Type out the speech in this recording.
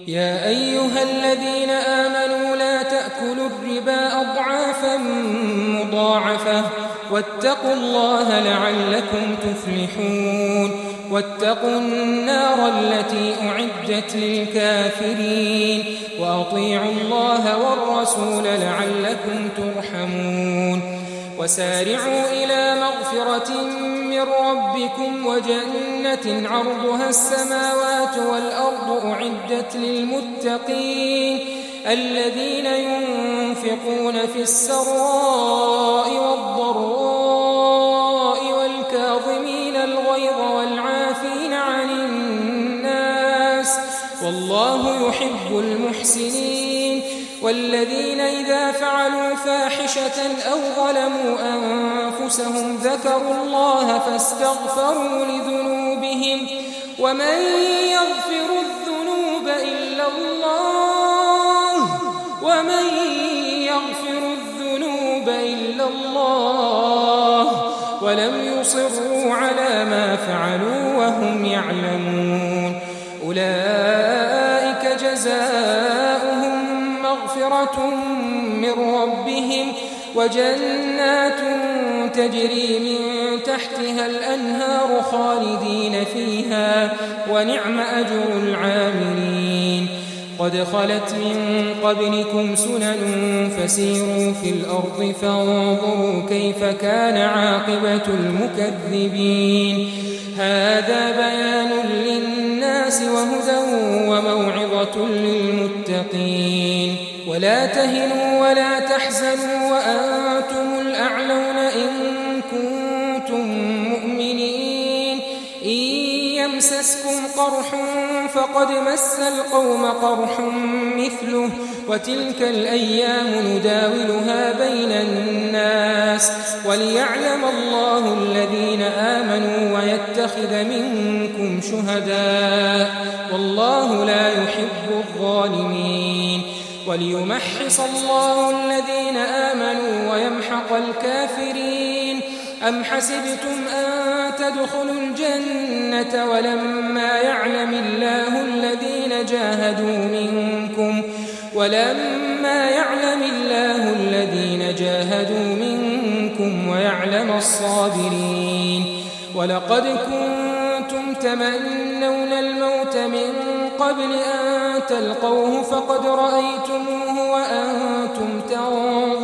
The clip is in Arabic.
يا أيها الذين آمنوا لا تأكلوا الربا أضعافا مضاعفة واتقوا الله لعلكم تفلحون واتقوا النار التي أعدت للكافرين وأطيعوا الله والرسول لعلكم ترحمون وسارعوا إلى مغفرة من ربكم وجنة عرضها السماوات والأرض أعدت للمتقين الذين ينفقون في السراء والضراء والكاظمين الغيظ والعافين عن الناس والله يحب المحسنين والذين إذا فعلوا فاحشة أو ظلموا أنفسهم ذكروا الله فاستغفروا لذنوبهم ومن يغفر الذنوب إلا الله ولم يصروا على ما فعلوا وهم يعلمون أولئك جزاؤهم مغفرة من ربهم وجنات تجري من تحتها الأنهار خالدين فيها ونعم أجر العاملين قد خلت من قبلكم سنن فسيروا في الأرض فانظروا كيف كان عاقبة المكذبين هذا بيان للناس وهدى وموعظة للمتقين ولا تهنوا ولا تحزنوا وأنتم الأعلون إن كنتم مؤمنين إن يمسسكم قرح فقد مس القوم قرح مثله وتلك الأيام نداولها بين الناس وليعلم الله الذين آمنوا ويتخذ منكم شهداء والله لا يحب الظالمين وليمحص الله الذين آمنوا ويمحق الكافرين أم حسبتم أن تدخلوا الجنة ولما يعلم الله الذين جاهدوا منكم ويعلم الصابرين ولقد كنتم تمنون الموت من قبل أن تلقوه فقد رأيتموه وأنتم تنظرون